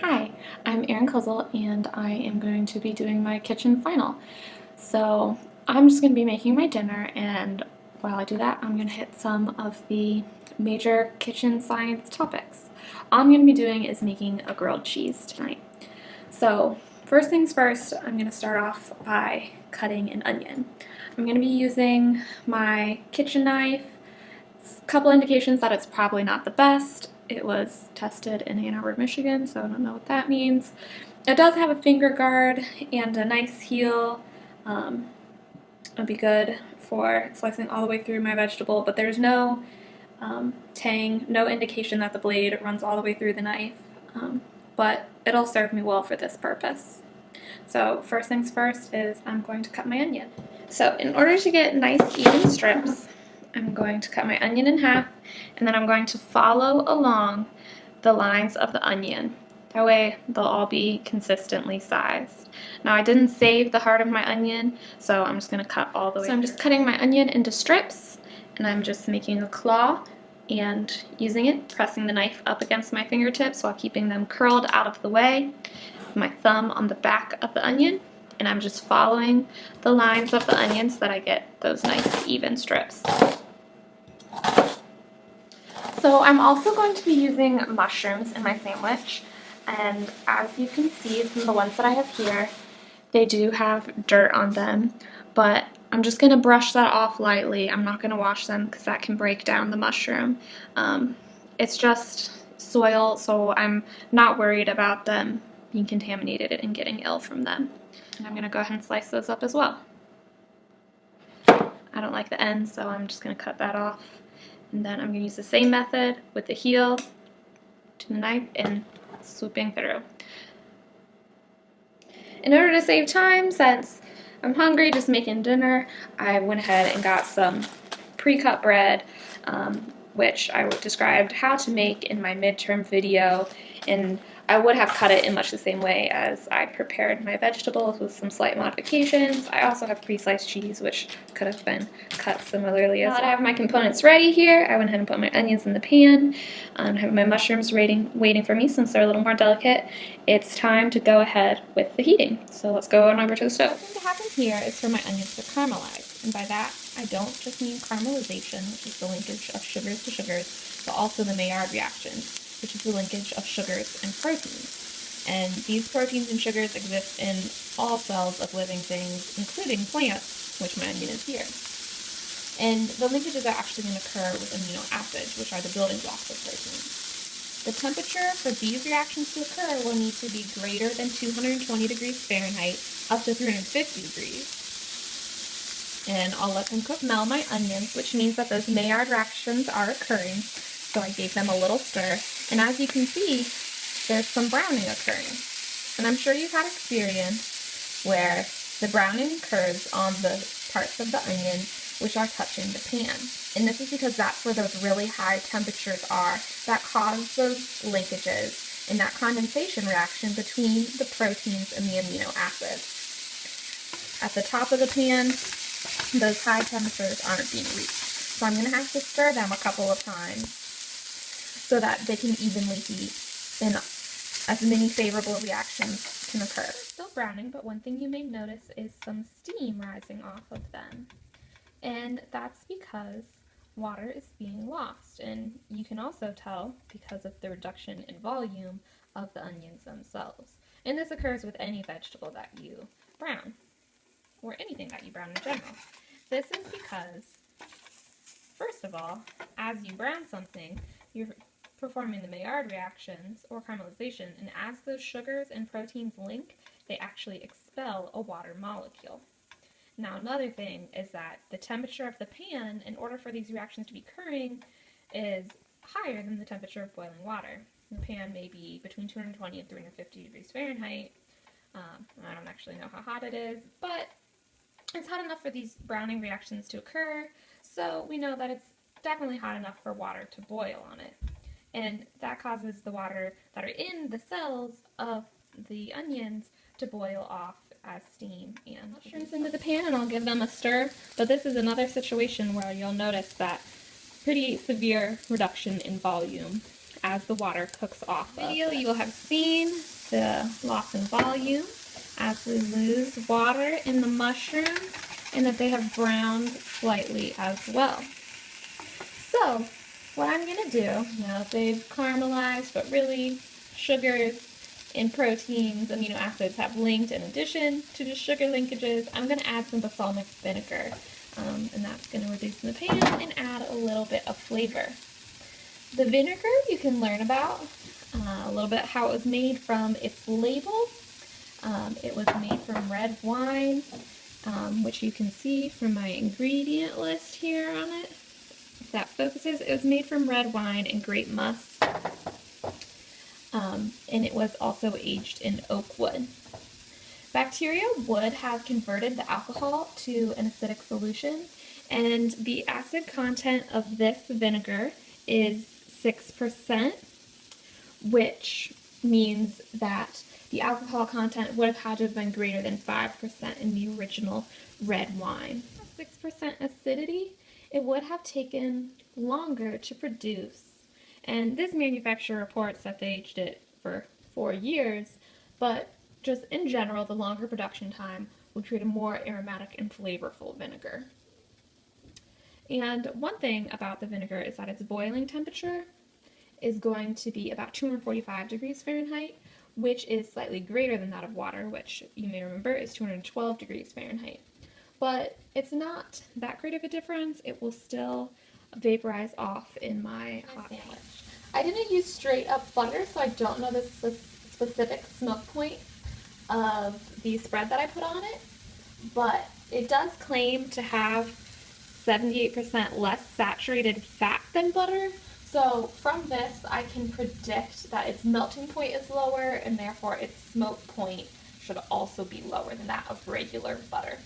Hi, I'm Erin Kosel and I am going to be doing my kitchen final. So I'm just going to be making my dinner, and while I do that, I'm going to hit some of the major kitchen science topics. All I'm going to be doing is making a grilled cheese tonight. So first things first, I'm going to start off by cutting an onion. I'm going to be using my kitchen knife. A couple indications that it's probably not the best. It was tested in Ann Arbor, Michigan, so I don't know what that means. It does have a finger guard and a nice heel. It'll be good for slicing all the way through my vegetable, but there's no tang, no indication that the blade runs all the way through the knife, but it'll serve me well for this purpose. So first things first is I'm going to cut my onion. So in order to get nice even strips, I'm going to cut my onion in half, and then I'm going to follow along the lines of the onion. That way they'll all be consistently sized. Now I didn't save the heart of my onion, so I'm just going to cut all the way through. I'm just cutting my onion into strips, and I'm just making a claw and using it, pressing the knife up against my fingertips while keeping them curled out of the way. My thumb on the back of the onion, and I'm just following the lines of the onion so that I get those nice even strips. So I'm also going to be using mushrooms in my sandwich, and as you can see from the ones that I have here, they do have dirt on them, but I'm just going to brush that off lightly. I'm not going to wash them because that can break down the mushroom. It's just soil, so I'm not worried about them being contaminated and getting ill from them. And I'm going to go ahead and slice those up as well. I don't like the end, so I'm just going to cut that off. And then I'm going to use the same method with the heel to the knife and swooping through. In order to save time, since I'm hungry, just making dinner, I went ahead and got some pre-cut bread, which I described how to make in my midterm video, and I would have cut it in much the same way as I prepared my vegetables with some slight modifications. I also have pre-sliced cheese, which could have been cut similarly as well. Now that I have my components ready here, I went ahead and put my onions in the pan. I have my mushrooms waiting for me since they're a little more delicate. It's time to go ahead with the heating. So let's go on over to the stove. What happens here is for my onions to caramelize, and by that I don't just mean caramelization, which is the linkage of sugars to sugars, but also the Maillard reaction, which is the linkage of sugars and proteins. And these proteins and sugars exist in all cells of living things, including plants, which my onion is here. And the linkages are actually going to occur with amino acids, which are the building blocks of proteins. The temperature for these reactions to occur will need to be greater than 220 degrees Fahrenheit, up to 350 degrees. And I'll let them cook melt my onions, which means that those Maillard reactions are occurring. So I gave them a little stir, and as you can see, there's some browning occurring. And I'm sure you've had experience where the browning occurs on the parts of the onion which are touching the pan. And this is because that's where those really high temperatures are that cause those linkages and that condensation reaction between the proteins and the amino acids. At the top of the pan, those high temperatures aren't being reached. So I'm going to have to stir them a couple of times so that they can evenly heat and as many favorable reactions can occur. They're still browning, but one thing you may notice is some steam rising off of them. And that's because water is being lost. And you can also tell because of the reduction in volume of the onions themselves. And this occurs with any vegetable that you brown, or anything that you brown in general. This is because, first of all, as you brown something, you're performing the Maillard reactions or caramelization, and as those sugars and proteins link, they actually expel a water molecule. Now another thing is that the temperature of the pan, in order for these reactions to be occurring, is higher than the temperature of boiling water. The pan may be between 220 and 350 degrees Fahrenheit. I don't actually know how hot it is, but it's hot enough for these browning reactions to occur, so we know that it's definitely hot enough for water to boil on it. And that causes the water that are in the cells of the onions to boil off as steam and mushrooms into the pan, and I'll give them a stir. But this is another situation where you'll notice that pretty severe reduction in volume. as the water cooks off. In the video, you will have seen the loss in volume as we lose water in the mushrooms, and that they have browned slightly as well. So what I'm going to do, now that they've caramelized, but really sugars and proteins, amino acids have linked in addition to just sugar linkages, I'm going to add some balsamic vinegar, and that's going to reduce in the pan and add a little bit of flavor. The vinegar you can learn about a little bit how it was made from its label. It was made from red wine, which you can see from my ingredient list here on it. If that focuses, it was made from red wine and grape must, and it was also aged in oak wood. Bacteria would have converted the alcohol to an acidic solution, and the acid content of this vinegar is 6%, which means that the alcohol content would have had to have been greater than 5% in the original red wine. 6% acidity, it would have taken longer to produce. And this manufacturer reports that they aged it for 4 years, but just in general, the longer production time would create a more aromatic and flavorful vinegar. And one thing about the vinegar is that its boiling temperature is going to be about 245 degrees Fahrenheit, which is slightly greater than that of water, which you may remember is 212 degrees Fahrenheit. But it's not that great of a difference. It will still vaporize off in my hot sandwich. I didn't use straight up butter, so I don't know the specific smoke point of the spread that I put on it, but it does claim to have 78% less saturated fat than butter. So from this, I can predict that its melting point is lower, and therefore its smoke point should also be lower than that of regular butter.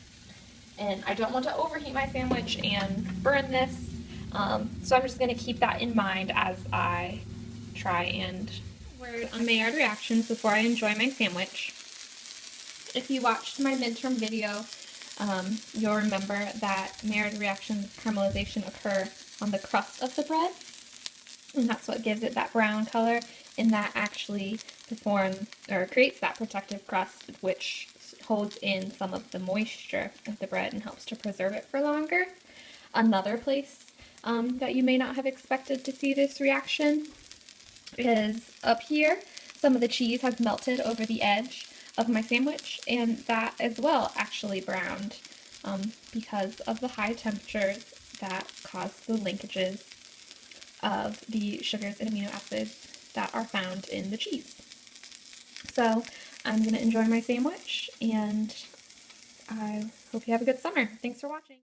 And I don't want to overheat my sandwich and burn this, so I'm just going to keep that in mind as I try and word on Maillard reactions before I enjoy my sandwich. If you watched my midterm video, you'll remember that Maillard reactions caramelization occur on the crust of the bread, and that's what gives it that brown color, and that actually creates that protective crust, which holds in some of the moisture of the bread and helps to preserve it for longer. Another place that you may not have expected to see this reaction is up here. Some of the cheese has melted over the edge of my sandwich, and that as well actually browned because of the high temperatures that cause the linkages of the sugars and amino acids that are found in the cheese. So I'm going to enjoy my sandwich, and I hope you have a good summer. Thanks for watching.